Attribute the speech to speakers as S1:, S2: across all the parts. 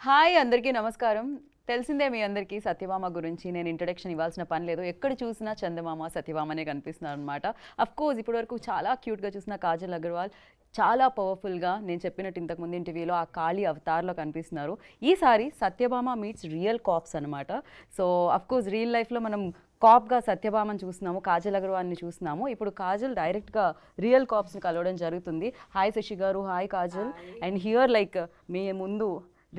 S1: Hi అందరికీ నమస్కారం. తెలిసిందే మీ అందరికీ సత్యభామ గురించి నేను ఇంట్రడక్షన్ ఇవ్వాల్సిన పని లేదు. ఎక్కడ చూసినా చందమామ సత్యభామనే కనిపిస్తున్నారు అనమాట. అఫ్ కోర్స్ ఇప్పటివరకు చాలా క్యూట్గా చూసిన కాజల్ అగర్వాల్ చాలా పవర్ఫుల్గా నేను చెప్పినట్టు ఇంతకుముందు ఇంటర్వ్యూలో ఆ కాళీ అవతార్లో కనిపిస్తున్నారు. ఈసారి సత్యభామ మీట్స్ రియల్ కాప్స్ అనమాట. సో అఫ్ కోర్స్ రియల్ లైఫ్లో మనం కాప్గా సత్యభామని చూస్తున్నాము, కాజల్ అగర్వాల్ని చూస్తున్నాము. ఇప్పుడు కాజల్ డైరెక్ట్గా రియల్ కాప్స్ని కలవడం జరుగుతుంది. హాయ్ శశి గారు, hi Kajal. And here like మీ ముందు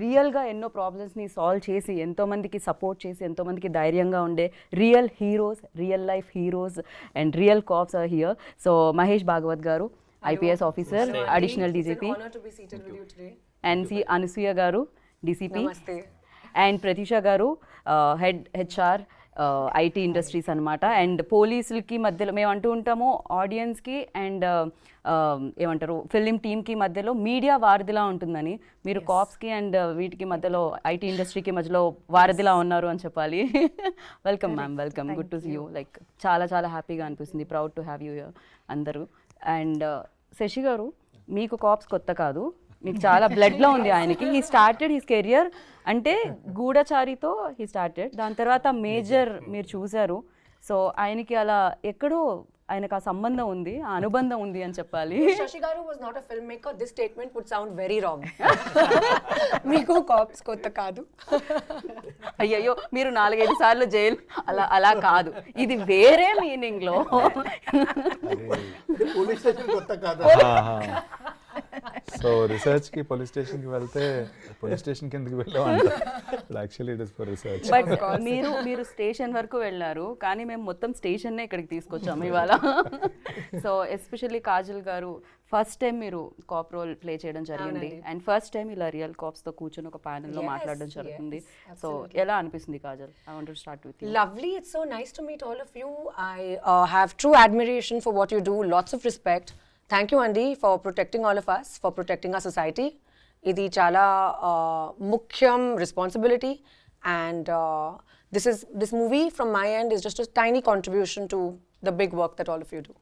S1: రియల్గా ఎన్నో ప్రాబ్లమ్స్ని సాల్వ్ చేసి ఎంతోమందికి సపోర్ట్ చేసి ఎంతోమందికి ధైర్యంగా ఉండే real heroes, real life heroes and real cops are here. So Mahesh Bhagwat గారు, IPS officer, additional DGP, and C Anasuya గారు, డీసీపీ, అండ్ ప్రతీష గారు, హెడ్ హెచ్ఆర్ ఐటీ ఇండస్ట్రీస్ అనమాట. అండ్ పోలీసులకి మధ్యలో మేము అంటూ ఉంటాము ఆడియన్స్కి అండ్ ఏమంటారు ఫిలిం టీమ్కి మధ్యలో మీడియా వారధిలా ఉంటుందని, మీరు కాప్స్కి అండ్ వీటికి మధ్యలో ఐటీ ఇండస్ట్రీకి మధ్యలో వారధిలా ఉన్నారు అని చెప్పాలి. Welcome ma'am, welcome, good to see you. Like చాలా చాలా హ్యాపీగా అనిపిస్తుంది, ప్రౌడ్ టు హ్యావ్ యూ అందరూ. అండ్ శశి గారు, మీకు కాప్స్ కొత్త కాదు, మీకు చాలా బ్లడ్లో ఉంది ఆయనకి. హీ స్టార్టెడ్ హిస్ కెరియర్ అంటే గూఢచారితో హీ స్టార్టెడ్, దాని తర్వాత మేజర్ మీరు చూశారు. సో ఆయనకి అలా ఎక్కడో ఆయనకు ఆ సంబంధం ఉంది, ఆ అనుబంధం ఉంది అని చెప్పాలి.
S2: Shashi Garu was not a filmmaker. This statement would sound very wrong. మీకు కాప్స్ కొత్త కాదు.
S1: అయ్యయ్యో, మీరు 4-5 సార్లు జైలు అలా అలా కాదు, ఇది వేరే మీనింగ్ లో.
S3: పోలీస్ స్టేషన్ కొత్త కాదు. సో రీసెర్చ్ కి పోలీస్ స్టేషన్ కి వెళ్తే పోలీస్ స్టేషన్ కి ఎందుకు వెళ్ళామంట. Actually it is for research.
S1: But మీరు స్టేషన్ వరకు వెళ్ళారు, కానీ మేము మొత్తం స్టేషన్నే ఇక్కడికి తీసుకొచ్చాము ఇవాళ. సో ఎస్పెషల్లీ కాజల్ గారు, ఫస్ట్ టైం మీరు కాప్ రోల్ ప్లే చేయడం జరిగింది అండ్ ఫస్ట్ టైం ఇలా రియల్ కాప్స్ తో కూర్చొని ఒక ప్యానెల్ లో మాట్లాడడం జరుగుతుంది. సో ఎలా అనిపిస్తుంది Kajal? I want to start with you.
S2: Lovely. It's so nice to meet all of you. I have true admiration for what you do. Lots of respect. Thank you, Andy, for protecting all of us, for protecting our society. Idi chala mukhyam responsibility, and this movie from my end is just a tiny contribution to the big work that all of you do.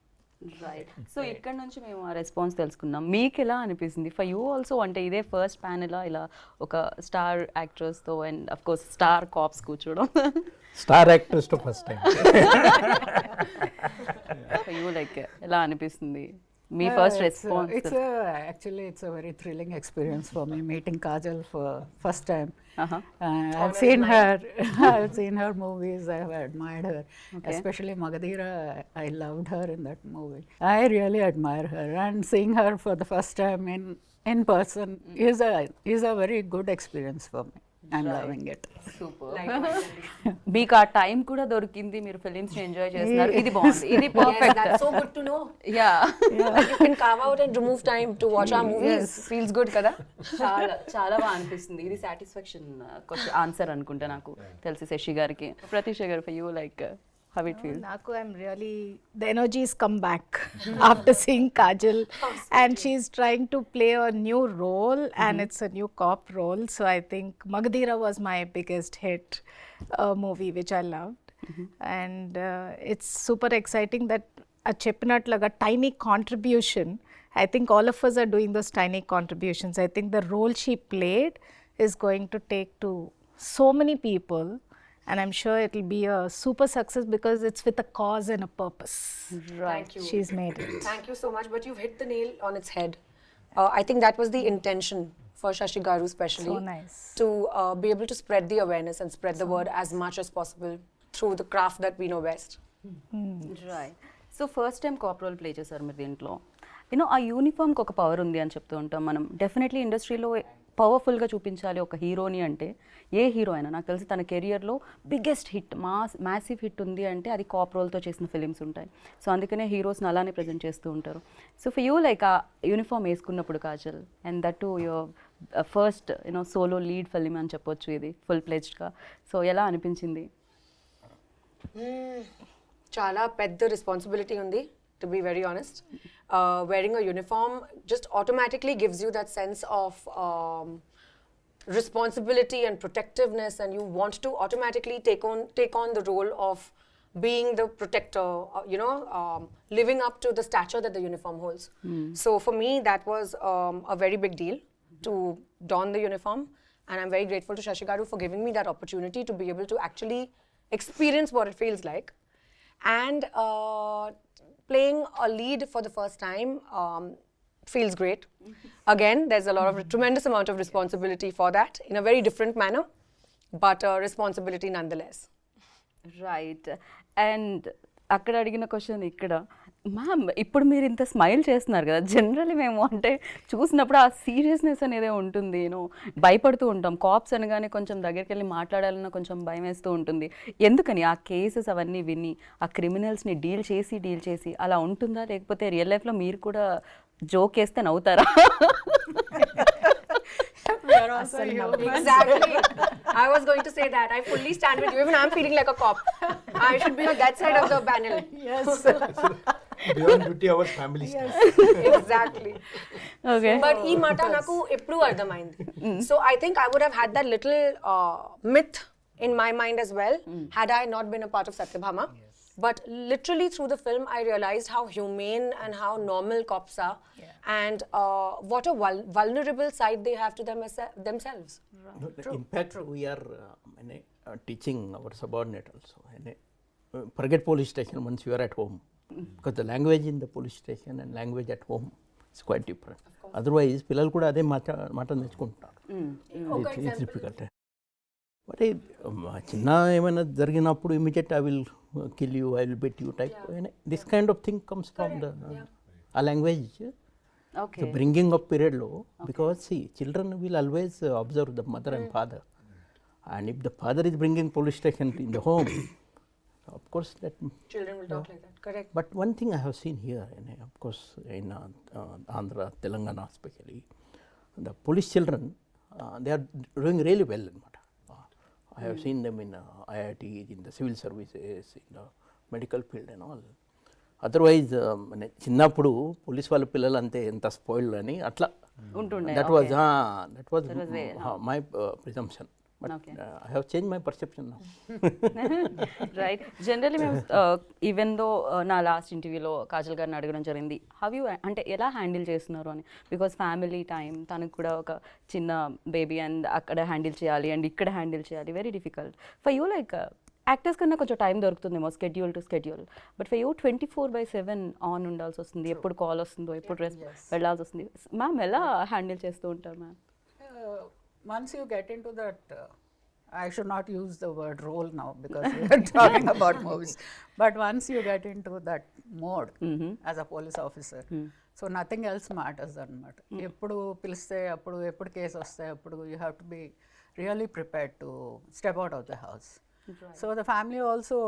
S1: Right. So ఇక్కడ నుంచి మేము ఆ response తెలుసుకున్నాం. మీకు ఎలా అనిపిస్తుంది? For you also అంటే ఇదే ఫస్ట్ ప్యానెల్ ఇలా ఒక స్టార్ యాక్ట్రెస్తో and of course star cops కూర్చోవడం.
S3: స్టార్ యాక్ట్రెస్ తో first time.
S1: For you like ఎలా అనిపిస్తుంది మీ first response?
S4: Actually it's a very thrilling experience for me meeting Kajal for first time. I've seen her movies, I have admired her. Okay. Especially Magadhira, I loved her in that movie. I really admire her, and seeing her for the first time in person is a very good experience for me. I'm loving it.
S1: Super. మీకు ఆ time కూడా దొరికింది, మీరు films enjoy చేస్తున్నారు, ఇది బాగుంది, ఇది perfect.
S2: Yes, that's so good to know.
S1: Yeah,
S2: You can carve out and remove time to watch our movies. Feels good kada.
S1: చాలా చాలా బాగా అనిపిస్తుంది. ఇది సాటిస్ఫాక్షన్ క్వశ్చన్ ఆన్సర్ అనుకుంటా నాకు తెలిసి శశి గారికి. ప్రతీష గారు, for you like how it feels?
S5: Naku, I'm really, the energies come back after seeing Kajal, and she's trying to play a new role, and it's a new cop role. So I think Magadhira was my biggest hit movie, which I loved, and it's super exciting that a cheppinatlaga tiny contribution. I think all of us are doing those tiny contributions. I think the role she played is going to take to so many people. And I'm sure it'll be a super success because it's with a cause and a purpose.
S1: Right.
S2: Thank you.
S5: She's made it.
S2: Thank you so much. But you've hit the nail on its head. I think that was the intention for Shashi Garu especially.
S5: So nice.
S2: To be able to spread the awareness and spread the word as much as possible through the craft that we know best.
S1: Right. So first time cop role play చేశారు మీరు దీంట్లో. You know ఆ యూనిఫామ్కి ఒక power ఉంది అని చెప్తూ ఉంటాం మనం. డెఫినెట్లీ ఇండస్ట్రీలో పవర్ఫుల్గా చూపించాలి ఒక హీరోని అంటే, ఏ హీరో అయినా నాకు తెలిసి తన కెరియర్లో బిగ్గెస్ట్ హిట్, మ్యాసివ్ హిట్ ఉంది అంటే అది కాప్ రోల్తో చేసిన ఫిలిమ్స్ ఉంటాయి. సో అందుకనే హీరోస్ని అలానే ప్రజెంట్ చేస్తూ ఉంటారు. సో ఫర్ యూ లైక్ ఆ యూనిఫామ్ వేసుకున్నప్పుడు Kajal, and that to your first solo lead film అని చెప్పొచ్చు ఇది ఫుల్ ప్లెజ్డ్గా. సో ఎలా అనిపించింది?
S2: Chala pedda responsibility undi, to be very honest. Wearing a uniform just automatically gives you that sense of responsibility and protectiveness, and you want to automatically take on the role of being the protector, living up to the stature that the uniform holds. So for me, that was a very big deal to don the uniform. and I'm very grateful to Shashi Garu for giving me that opportunity to be able to actually experience what it feels like. And playing a lead for the first time feels great. Again, there's a lot of tremendous amount of responsibility for that in a very different manner, but responsibility nonetheless.
S1: Right. And అక్కడ అడిగిన question ఇక్కడ, ma'am ఇప్పుడు మీరు ఇంత smile చేస్తున్నారు కదా, generally మేము అంటే చూసినప్పుడు ఆ సీరియస్నెస్ అనేది ఉంటుంది, యూనో భయపడుతూ ఉంటాం. కాప్స్ అనగానే కొంచెం దగ్గరికి వెళ్ళి మాట్లాడాలన్నా కొంచెం భయం వేస్తూ ఉంటుంది. ఎందుకని ఆ కేసెస్ అవన్నీ విని ఆ క్రిమినల్స్ని డీల్ చేసి అలా ఉంటుందా, లేకపోతే రియల్ లైఫ్లో మీరు కూడా జోక్ వేస్తే నవ్వుతారా?
S2: Exactly. I was going to say that. I fully stand with you. Even I'm feeling like a cop. I should be on that side of the panel.
S4: Yes.
S6: Beyond duty hours, family stuff.
S2: Exactly.
S1: Okay.
S2: But ee mata naku eppudu ardhamaindi. So I think I would have had that little myth in my mind as well had I not been a part of Satyabhama. But literally through the film, I realized how humane and how normal cops are, and what a vulnerable side they have to themselves.
S6: In fact, we are teaching our subordinate also. Forget police station once you are at home, because the language in the police station and language at home is quite different. Otherwise, పిల్లలు కూడా అదే మాట నేర్చుకుంటారు. It's difficult. But చిన్న ఏమైనా జరిగినప్పుడు immediate I will kill you, I will bet you type. This kind of thing comes from the language.
S1: Okay.
S6: The bringing up period low, because see, children will always observe the mother and father, and if the father is bringing police station in the home, of course that
S2: Children will talk like that. Correct.
S6: But one thing I have seen here, of course in Andhra, Telangana especially, the police children, they are doing really well. I have seen them in IIT, in the civil services, in the medical field and all. Otherwise, చిన్నప్పుడు police వాళ్ళ పిల్లలు అంతే ఎంత spoiled అని అట్లా
S1: ఉంటుండే.
S6: that was my presumption. But I have changed my perception now.
S1: Right. Generally మేము even though నా లాస్ట్ ఇంటర్వ్యూలో కాజల్ గారిని అడగడం జరిగింది, హవ్ యూ అంటే ఎలా హ్యాండిల్ చేస్తున్నారు అని. బికాస్ ఫ్యామిలీ టైం, తనకు కూడా ఒక చిన్న బేబీ అండ్ అక్కడ హ్యాండిల్ చేయాలి అండ్ ఇక్కడ హ్యాండిల్ చేయాలి, very difficult for you. Like actors కన్నా కొంచెం టైం దొరుకుతుందేమో schedule to schedule, but for you 24/7 on ఉండాల్సి వస్తుంది. ఎప్పుడు కాల్ వస్తుందో, ఎప్పుడు వెళ్ళాల్సి వస్తుంది. మ్యామ్ ఎలా హ్యాండిల్ చేస్తూ ఉంటారు ma'am?
S4: Once you get into that, I should not use the word role now because we are talking about movies, but once you get into that mode as a police officer, so nothing else matters anamata. Eppudu piliste eppudu case vaste appudu you have to be really prepared to step out of the house. Right. So the family also,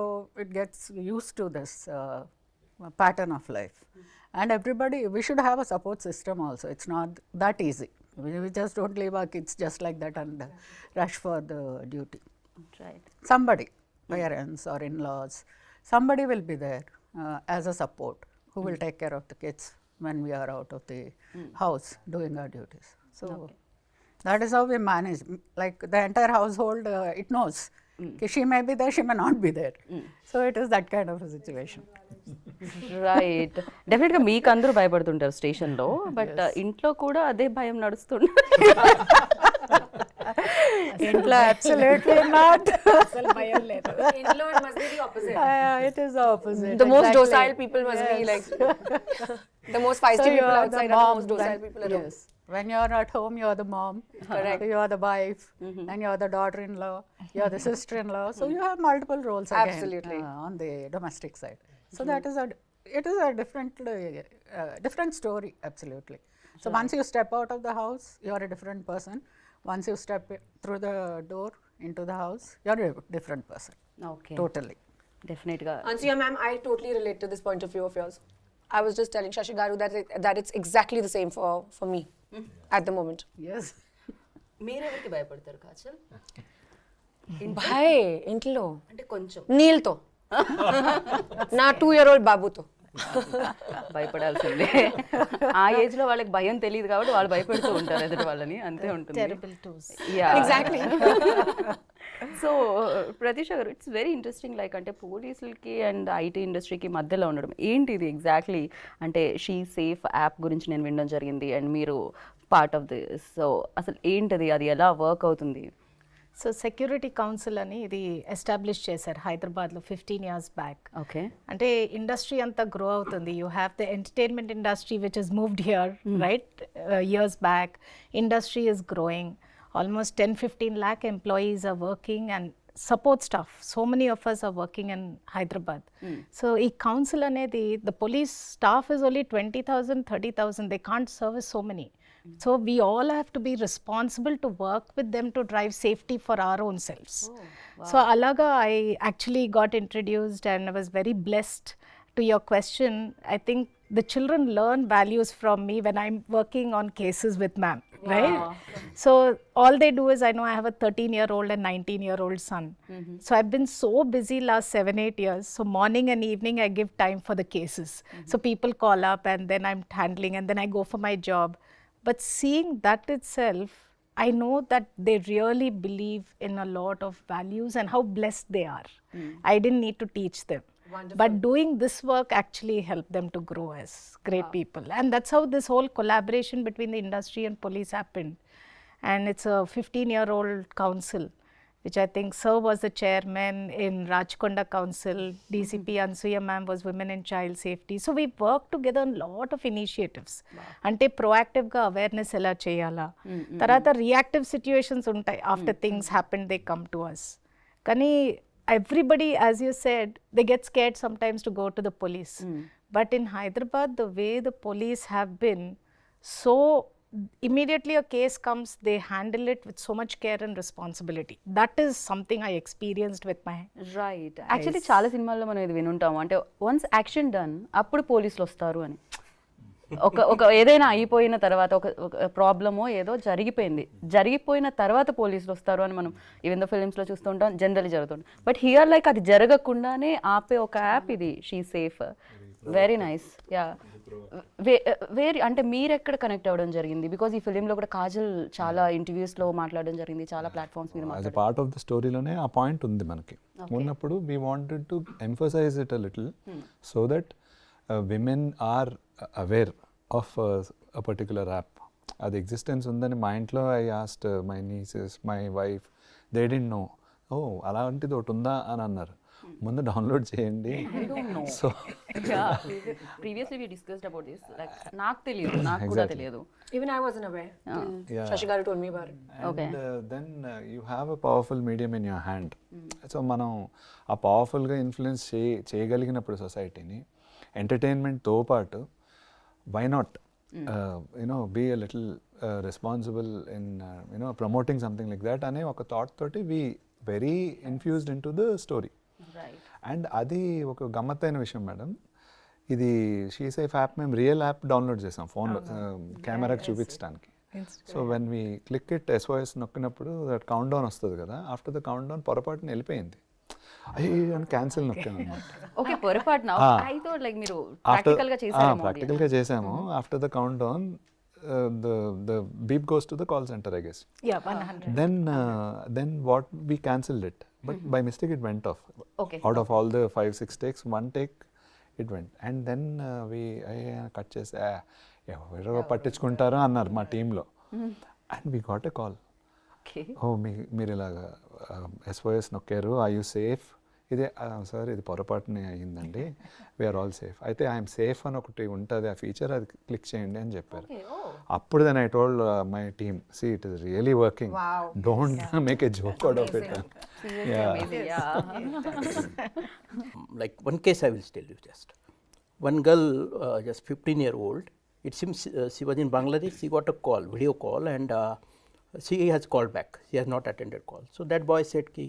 S4: it gets used to this pattern of life, and everybody, we should have a support system also. It's not that easy. We just don't leave our kids just like that and rush for the duty.
S1: Right.
S4: Somebody, parents or in-laws, somebody will be there as a support who will take care of the kids when we are out of the house doing our duties. So that is how we manage. Like the entire household, it knows. She may be there, she may not be there. So it is that kind of a situation.
S1: Right. డెఫినెట్గా మీకు అందరూ భయపడుతుంటారు స్టేషన్లో, but ఇంట్లో కూడా అదే భయం నడుస్తుంది.
S4: ఇంట్లో absolutely not.
S5: అసలు భయం లేదు.
S2: Inlo, it must be the opposite.
S4: It is the opposite.
S2: The most
S4: exactly.
S2: docile people must be like the most feisty
S4: So you
S2: people
S4: are
S2: outside
S4: the
S2: are the
S4: mom,
S2: most docile people at home.
S4: yes. When you are at home, you are the mom.
S2: Correct.
S4: So you are the wife, and you are the daughter-in-law, you are the sister-in-law. So you have multiple roles again.
S2: Absolutely.
S4: On the domestic side. So that is it is a different story. Absolutely. So once you step out of the house, you are a different person. Once you step through the door into the house, you are a different person.
S1: Okay.
S4: Totally.
S1: డెఫినెట్గా.
S2: Ansuya ma'am, I totally relate to this point of view of yours. I was just telling Shashi Garu that it's exactly the same for me at the moment.
S4: Yes.
S1: మీరెవరికి భయపడతారు Kajal?
S2: Bhai, ఇంట్లో
S1: అంటే కొంచెం
S2: నీల్తో నా 2-year-old బాబుతో
S1: భయపడాల్సిందే. ఆ age లో వాళ్ళకి భయం తెలియదు కాబట్టి వాళ్ళు భయపడుతూ ఉంటారు ఎదుటి వాళ్ళని, అంతే ఉంటుంది.
S5: Terrible twos.
S2: Exactly.
S1: So Pratheesha గారు, ఇట్స్ వెరీ ఇంట్రెస్టింగ్. లైక్ అంటే పోలీసులకి అండ్ ఐటీ ఇండస్ట్రీకి మధ్యలో ఉండడం ఏంటి ఇది ఎగ్జాక్ట్లీ? అంటే షీ సేఫ్ యాప్ గురించి నేను వినడం జరిగింది, అండ్ మీరు పార్ట్ ఆఫ్ దిస్. సో అసలు ఏంటది, అది ఎలా వర్క్ అవుతుంది?
S5: సో సెక్యూరిటీ కౌన్సిల్ అని ఇది ఎస్టాబ్లిష్ చేశారు హైదరాబాద్లో 15 years బ్యాక్.
S1: ఓకే.
S5: అంటే ఇండస్ట్రీ అంతా గ్రో అవుతుంది. You have the entertainment industry which is moved here right years back. Industry is growing. Almost 10-15 lakh employees are working and support staff. So many of us are working in Hyderabad. So ఈ council అనేది the police staff is only 20,000, 30,000. They can't service so many. So we all have to be responsible to work with them to drive safety for our own selves. So alaga I actually got introduced and I was very blessed. To your question, I think the children learn values from me when I'm working on cases with ma'am, right? So all they do is, I know I have a 13-year-old and 19-year-old son. So I've been so busy last 7-8 years. So morning and evening I give time for the cases. So people call up and then I'm handling and then I go for my job. But seeing that itself, I know that they really believe in a lot of values and how blessed they are. I didn't need to teach them. Wonderful. But doing this work actually helped them to grow as great people. And that's how this whole collaboration between the industry and police happened. And it's a 15-year-old council, which I think Sir was the chairman in Rajkonda Council. DCP Ansuya ma'am was Women in Child Safety. So we worked together on a lot of initiatives. Ante proactive ga awareness ela cheyala. Tarata reactive situations untai. After things happen, they come to us. Kani everybody, as you said, they get scared sometimes to go to the police. But in Hyderabad, the way the police have been, so immediately a case comes, they handle it with so much care and responsibility. That is something I experienced with my
S1: right. Actually చాలా సినిమాల్లో మనం ఇది వినుంటాము, అంటే once action done అప్పుడు పోలీసులు వస్తారు అని. ఒక ఏదైనా అయిపోయిన తర్వాత ఒక ప్రాబ్లమో ఏదో జరిగిపోయిన తర్వాత పోలీసులు వస్తారు అని మనం ఈవెన్ ద ఫిలిమ్స్లో చూస్తూ ఉంటాం, జనరల్లీ జరుగుతుంది. బట్ హియర్ లైక్ అది జరగకుండానే ఆపే ఒక యాప్ ఇది she safe. Very nice. Yeah. అంటే మీరు ఎక్కడ కనెక్ట్ అవ్వడం జరిగింది? బికాజ్ ఈ ఫిలింలో కూడా కాజల్ చాలా ఇంటర్వ్యూస్లో మాట్లాడడం జరిగింది, చాలా ప్లాట్ఫామ్స్ మీద
S3: as a part of the స్టోరీలోనే ఆ పాయింట్ ఉంది మనకి. ఉన్నప్పుడు we wanted to emphasize it a little so that women are aware of a particular app. అది ఎగ్జిస్టెన్స్ ఉందని మా ఇంట్లో I asked my nieces, my wife, they didn't know. ఓ అలాంటిది ఒకటి ఉందా అని అన్నారు. ముందు డౌన్లోడ్ చేయండి. So
S1: previously we discussed about this. Like నాకు కూడా తెలియదు.
S2: Even I wasn't aware. Shashi Garu told me about it.
S1: Okay.
S3: And then you have a powerful medium in your hand. So మనం ఆ పవర్ఫుల్గా ఇన్ఫ్లుయెన్స్ చేయగలిగినప్పుడు సొసైటీని, ఎంటర్టైన్మెంట్తో పాటు why not be a little responsible in promoting something like that అనే ఒక thought తోటి we very infused into the story. And అది ఒక గమ్మత్తైన విషయం మేడం. ఇది షీ సేఫ్ యాప్ మేము రియల్ యాప్ డౌన్లోడ్ చేసాం ఫోన్లో కెమెరాకి చూపించడానికి. So when we click it SOS నొక్కినప్పుడు దట్ కౌంట్ డౌన్ వస్తుంది కదా, ఆఫ్టర్ ద కౌంట్ డౌన్ పొరపాటున వెళ్ళిపోయింది. అయ్యో క్యాన్సిల్ నొక్కాను అనమాట.
S1: ఓకే, పొరపాటున. లైక్ మీరు ప్రాక్టికల్గా
S3: చేసాము. After the count down the beep goes to the call center, I guess.
S5: Yeah, 100.
S3: Then what, we cancelled it, but by mistake it went off.
S1: Okay.
S3: Out of all the 5-6 takes, one take it went, and then we cut chese ఎవరో పట్టించుకుంటారో అన్నారు మా టీంలో. And we got a call.
S1: Okay.
S3: ఓ మీరు ఇలాగా SOS నొక్కారు, are you safe? ఇదే sir ఇది పొరపాటునే అయ్యిందండి, we are all safe. అయితే ఐఎమ్ సేఫ్ అని ఒకటి ఉంటుంది ఆ ఫీచర్, అది క్లిక్ చేయండి అని చెప్పారు. అప్పుడు then I told my team, see it is really working, don't make a joke out of it.
S6: Like one case I will tell you just. One girl, just 15-year-old, it seems she was in Bangladesh, she got a call, video call, and she has called back. She has not attended call. So that boy said ki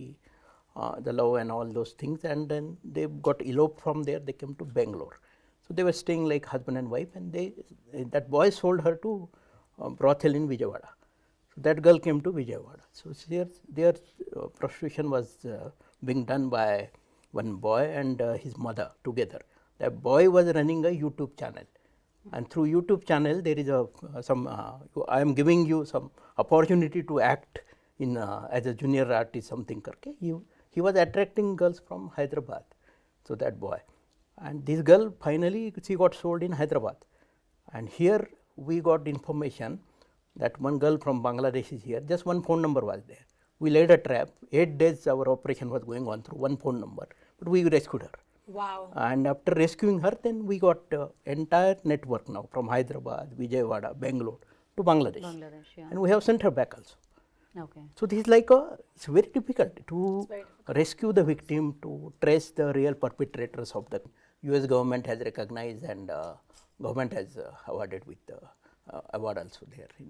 S6: the love and all those things, and then they got eloped from there, they came to Bangalore. So they were staying like husband and wife, and that boy sold her to brothel in Vijayawada. So that girl came to Vijayawada. So their prostitution was being done by one boy and his mother together. That boy was running a YouTube channel, and through YouTube channel there is I am giving you some opportunity to act in as a junior artist, something karke. He was attracting girls from Hyderabad. So that boy, and this girl finally she got sold in Hyderabad, and here we got information that one girl from Bangladesh is here, just one phone number was there. We laid a trap, 8 days our operation was going on through one phone number, but we rescued her.
S2: Wow.
S6: And after rescuing her, then we got entire network now from Hyderabad, Vijayawada, Bangalore to Bangladesh. And we have sent her back also.
S1: Okay.
S6: So this is like it's very difficult to rescue the victim, to trace the real perpetrators of the US government has recognized, and government has awarded with the award also there in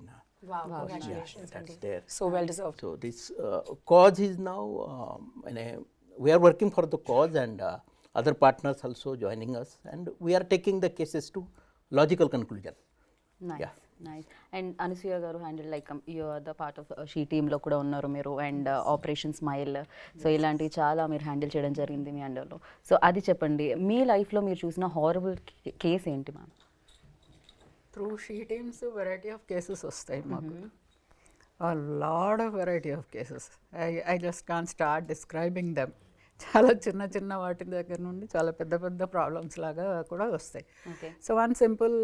S2: Wow, congratulations.
S6: that's there.
S2: So well deserved.
S6: So this cause is now we are working for the cause, and other partners also joining us, and we are taking the cases to logical conclusion.
S1: Nice.
S6: Yeah.
S1: Nice and Anasuya గారు handle like you are the part of she టీంలో కూడా ఉన్నారు మీరు, and operation smile, so ఇలాంటివి చాలా మీరు handle చేయడం జరిగింది మీ అండర్లో. సో అది చెప్పండి, మీ లైఫ్లో మీరు చూసిన హారబుల్ కేస్ ఏంటి ma'am?
S4: Through she teams variety of cases వస్తాయి మాకు, a lot of variety of cases. I just can't start describing them. చాలా చిన్న చిన్న వాటి దగ్గర నుండి చాలా పెద్ద పెద్ద ప్రాబ్లమ్స్ లాగా కూడా వస్తాయి. So one simple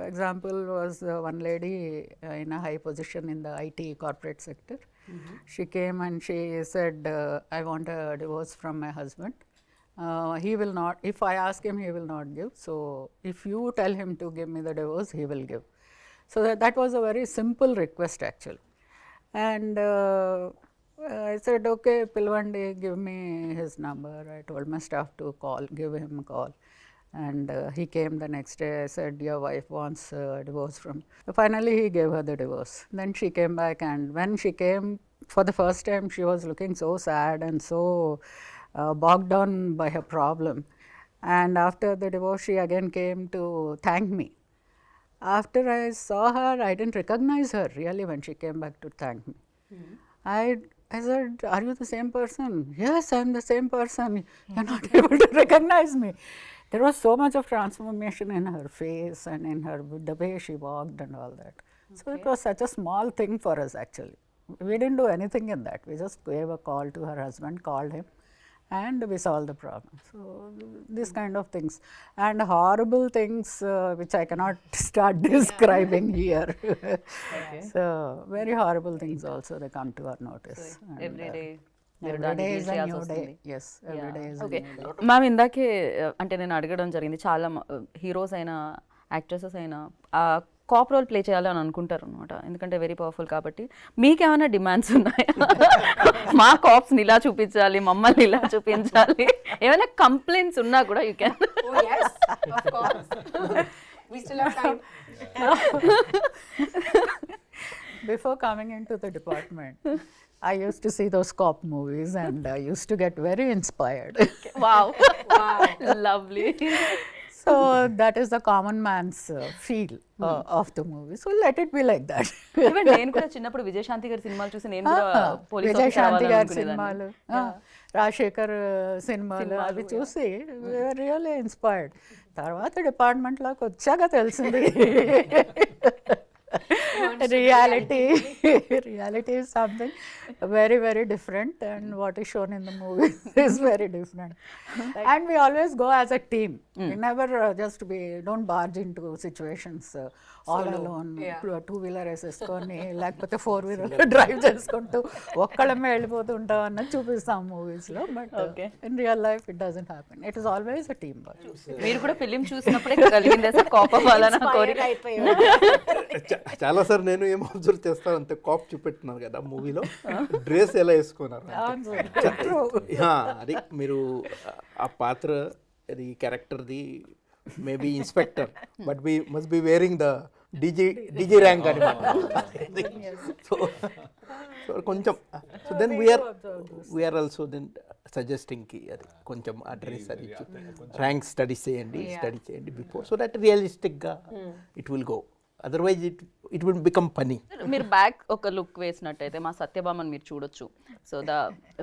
S4: example was one lady in a high position in the IT corporate sector. She came and she said, I want a divorce from my husband. He will not, if I ask him, he will not give. So if you tell him to give me the divorce, he will give. So that was a very simple request actually. And I said, okay, Pilvandi, give me his number. I told my staff to call, give him a call. And he came the next day. I said, your wife wants a divorce from. Finally, he gave her the divorce. Then she came back, and when she came for the first time, she was looking so sad and so bogged down by her problem. And after the divorce, she again came to thank me. After I saw her, I didn't recognize her really when she came back to thank me. I said, are you the same person? Yes, I am the same person. You are not able to recognize me. There was so much of transformation in her face and in her, the way she walked and all that. So it was such a small thing for us actually. We didn't do anything in that. We just gave a call to her husband, called him, and we solved the problem. So this kind of things, and horrible things which I cannot start describing here. So very horrible things also, they come to our notice.
S1: Every day
S4: Every day is a new day. Yes, every day is a
S1: okay
S4: new day.
S1: Ma'am, ఇందాకే అంటే నేను అడగడం జరిగింది, చాలా heroes అయినా actresses అయినా cap role play చేయాలని అనుకుంటారు అనమాట, ఎందుకంటే వెరీ పవర్ఫుల్ కాబట్టి. మీకేమైనా డిమాండ్స్ ఉన్నాయా? మా కాప్స్ని ఇలా చూపించాలి, మమ్మల్ని ఇలా చూపించాలి, ఏమైనా కంప్లైంట్స్ ఉన్నా కూడా you can.
S2: Oh yes, of course. We still have time.
S4: Before coming into the department, I used to see those cop movies and I used to get very inspired.
S1: Wow, lovely.
S4: So that is the common man's feel of the movie. So let it be like that.
S1: Even నేను కూడా చిన్నప్పుడు విజయశాంతి గారి సినిమాలు చూసి నేను కూడా police
S4: Vijayashanti గారి సినిమాలు, రాజశేఖర్ సినిమాలు అవి చూసి రియల్లీ ఇన్స్పైర్డ్. తర్వాత డిపార్ట్మెంట్లోకి వచ్చాక తెలిసింది reality is something very, very different, and what is shown in the movie is very different. And we always go as a team. We never don't barge into situations all alone. Two-wheeler వేసేసుకొని లేకపోతే four-wheeler drive చేసుకుంటూ ఒక్కళ్ళమే వెళ్ళిపోతుంటాం అన్నది చూపిస్తాం మూవీస్లో. But in real life it doesn't happen. It is always a team work.
S1: మీరు కూడా film చూసినప్పుడే కలిగిందే sir cap అవ్వాలని కోరిక?
S6: చాలా సార్ నేను ఏం అబ్జర్వ్ చేస్తాను అంటే, కాప్ చూపెట్టినారు కదా మూవీలో, డ్రెస్ ఎలా వేసుకున్నారు అది మీరు ఆ పాత్ర అది క్యారెక్టర్ది maybe inspector, but we must be wearing the DG rank అని. సో కొంచెం so then we are also then suggesting కి అది కొంచెం ఆ డ్రెస్ అది ర్యాంక్ స్టడీ చేయండి బిఫోర్, సో దట్ రియలిస్టిక్గా it will go. Otherwise it will become funny.
S1: మీరు బ్యాక్ ఒక లుక్ వేసినట్టయితే మా సత్యభామని మీరు చూడొచ్చు. సో ద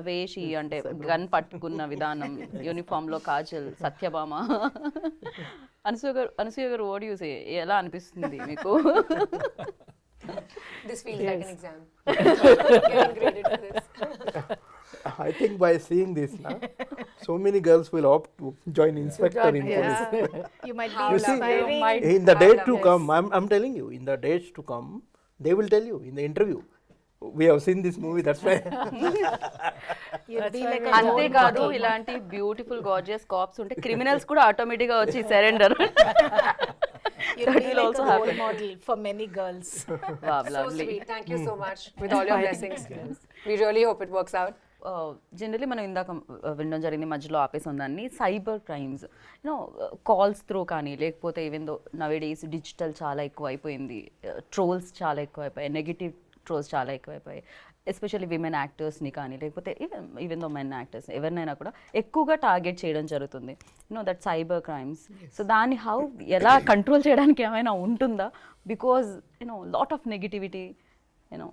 S1: వేషి అంటే గన్ విధానం, యూనిఫామ్లో కాజల్, సత్యభామ. అనసూయ గారు ఓడి యూస్ ఎలా అనిపిస్తుంది మీకు?
S2: This feels like an exam. Getting graded for this.
S6: I think by seeing this now, so many girls will opt to join inspector in police.
S5: You might
S6: You
S5: be
S6: see,
S5: inspiring.
S6: in the days to come, I'm telling you, in the days to come, they will tell you in the interview. We have seen this movie, that's why.
S1: అంతేకాదు ఇలాంటి beautiful gorgeous caps ఉంటే criminals కూడా automatic గా వచ్చి surrender.
S5: You'll be like a role model for many girls.
S1: Wow,
S2: So
S1: lovely.
S2: sweet. Thank you so much with all your blessings. We really hope it works out.
S1: Generally మనం ఇందాక వినడం జరిగింది, మధ్యలో ఆపేసాం దాన్ని, cyber crimes you know calls through కానీ లేకపోతే even though nowadays digital చాలా ఎక్కువ అయిపోయింది, ట్రోల్స్ చాలా ఎక్కువ అయిపోయాయి, నెగిటివ్ ట్రోల్స్ చాలా ఎక్కువ అయిపోయాయి, ఎస్పెషల్లీ విమెన్ యాక్టర్స్ని కానీ లేకపోతే ఈవెన్ దో మెన్ యాక్టర్స్ ఎవరినైనా కూడా ఎక్కువగా టార్గెట్ చేయడం జరుగుతుంది, you know that cyber crimes. So దాన్ని ఎలా కంట్రోల్ చేయడానికి ఏమైనా ఉంటుందా? Because you know lot of negativity, you know.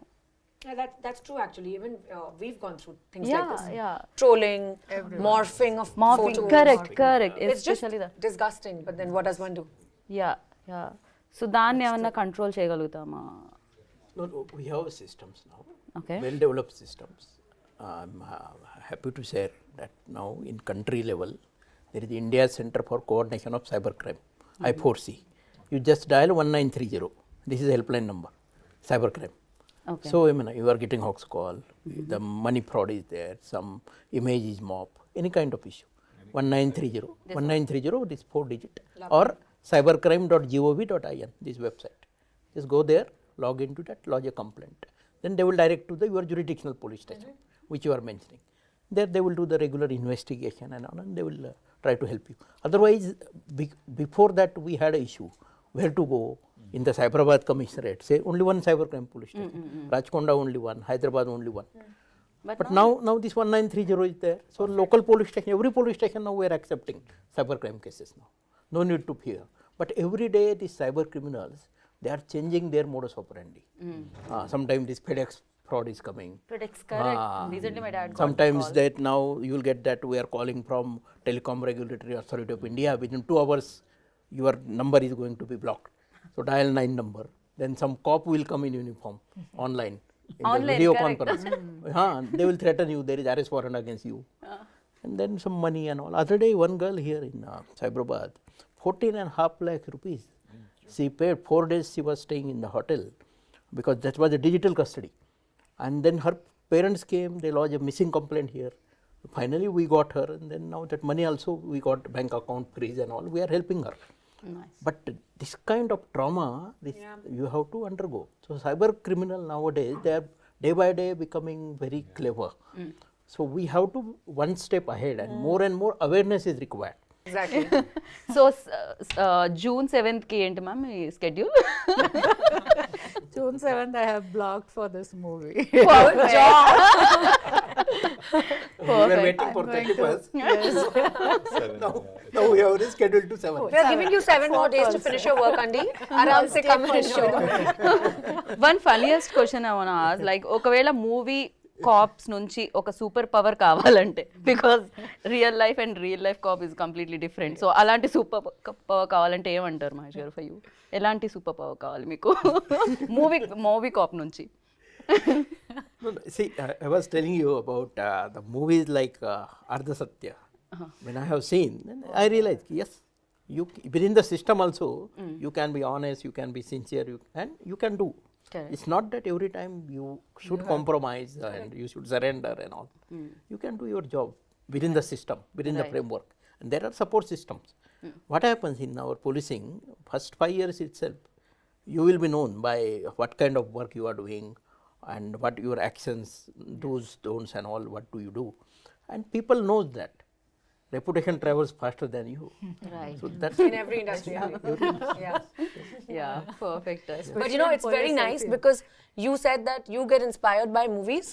S2: Yeah, that's true actually. Even we've gone through things like
S1: Yeah,
S2: this.
S1: yeah.
S2: Trolling, morphing of photos.
S1: Correct.
S2: It's just
S1: Especially that.
S2: disgusting, but then what does one do?
S1: Yeah. So దాన్ని ఏమన్నా control చేయగలుగుతామా?
S6: No, we have systems now.
S1: Okay.
S6: Well developed systems. I'm happy to share that now in country level, there is India Center for Coordination of Cybercrime, I4C. You just dial 1930. This is a helpline number, cybercrime.
S1: Okay.
S6: So, I mean, you are getting hoax call, the money fraud is there, some image is mob, any kind of issue. 1930, this 4-digit, or cybercrime.gov.in, this website. Just go there, log into that, lodge a complaint. Then they will direct to your jurisdictional police station, which you are mentioning. There they will do the regular investigation and all, and they will try to help you. Otherwise, before that we had an issue, where to go. In the Cyberabad Commissionerate, say only one cybercrime police station, Rajkonda only one, Hyderabad only one. But now this 1930 is there. So local police station, every police station now we are accepting cybercrime cases now. No need to fear. But every day these cyber criminals, they are changing their modus operandi. Sometimes this FedEx fraud is coming.
S1: FedEx, correct. Recently my dad got
S6: Sometimes
S1: call.
S6: that now you will get that we are calling from Telecom Regulatory Authority of India. Within 2 hours, your number is going to be blocked. So dial 9 number. Then some cop will come in uniform online. In the video conference. They will threaten you. There is arrest warrant against you. And then some money and all. Other day, one girl here in Cyberabad, 14.5 lakh rupees. She paid 4 days. She was staying in the hotel because that was a digital custody. And then her parents came. They lodged a missing complaint here. Finally, we got her, and then now that money also we got bank account freeze and all. We are helping her.
S1: Nice.
S6: But this kind of trauma, you have to undergo. So cyber criminal nowadays, they are day by day becoming very clever. So we have to one step ahead, and more awareness is required.
S2: Exactly.
S1: So June 7th కి ఏంటి ma'am me schedule?
S4: June 7th, I have blocked for this movie.
S6: We were waiting for 31st. Now we have rescheduled to 7th.
S2: We are giving you 7 more days to finish your work, Andy. Aram se come and show.
S1: One funniest question I want to ask, like ఒకవేళ movie cops నుంచి ఒక super power కావాలంటే, because real life and real life cop is completely different, so అలాంటి super power కావాలంటే ఏమంటారు Mahesh garu? For you ఎలాంటి super power కావాలి మీకు మూవీ కాప్ నుంచి?
S6: No, see, I was telling you about the movies like Ardha Satya. When I have seen, then I realized, yes, you within the system also, you can be honest, you can be sincere, and you can do.
S1: Correct.
S6: It's not that every time you should compromise and you should surrender and all. You can do your job within the system, within the framework. And there are support systems. What happens in our policing, first 5 years itself, you will be known by what kind of work you are doing and what your actions, do's, don'ts and all, what do you do. And people knows that. Reputation travels faster than you.
S1: Right.
S6: So that's
S2: In every industry. Yeah.
S1: Yeah, perfect.
S2: But you know, it's very nice because you said that you get inspired by movies.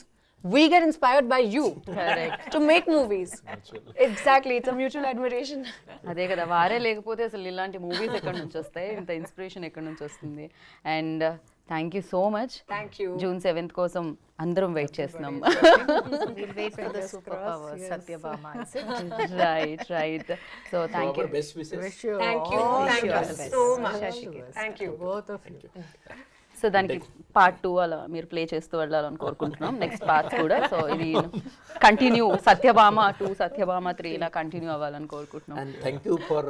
S2: We get inspired by you.
S1: Correct.
S2: To make movies. Exactly. It's a mutual admiration.
S1: అదే కదా, వారే లేకపోతే అసలు ఇలాంటి movies ఎక్కడి నుంచి వస్తాయి, ఇంత ఇన్స్పిరేషన్ ఎక్కడి నుంచి వస్తుంది? And thank you so much.
S2: Thank you.
S1: June 7th కోసం అందరం వెయిట్ చేస్తున్నాం.
S5: We'll wait for the superpower, Satyabhama.
S1: Right. So thank you.
S6: our best wishes.
S4: Wish you
S2: Thank you.
S4: all
S2: Thank
S4: the
S2: you
S4: best.
S2: so much. Thank you.
S4: Both of you.
S1: So దానికి part 2 అలా మీరు play చేస్తూ వెళ్ళాలని కోరుకుంటున్నాం, next parts కూడా. So ఇది continue, Satyabhama 2, Satyabhama 3 ఇలా continue అవ్వాలని కోరుకుంటున్నాం.
S6: And thank you for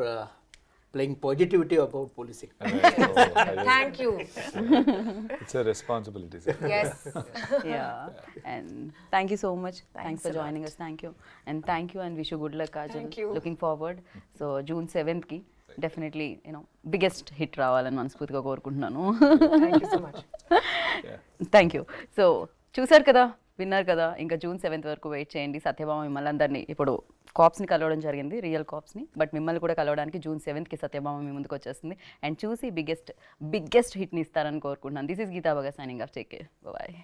S6: playing positivity about policing.
S2: Thank you.
S3: It's a responsibility, sir.
S2: Yes.
S1: Yeah, and thank you so much. Thanks for joining us. Thank you, and wish you good luck, Kajal.
S2: Thank you.
S1: Looking forward. So June 7th ki definitely biggest hit రావాలని మనస్ఫూర్తిగా కోరుకుంటున్నాను.
S2: Thank you so much.
S1: Thank you. So చూసారు కదా, విన్నారు కదా, ఇంకా June 7th వరకు wait చేయండి. సత్యభామ మిమ్మల్ని అందరినీ ఇప్పుడు కాప్స్ని కలవడం జరిగింది, రియల్ కాప్స్ని, బట్ మిమ్మల్ని కూడా కలవడానికి June 7th సత్యభామ మీ ముందుకు వచ్చేస్తుంది అండ్ చూసి బిగ్గెస్ట్ హిట్ని ఇస్తారని కోరుకుంటున్నాను. This is Geeta Baga signing off. Take care, bye.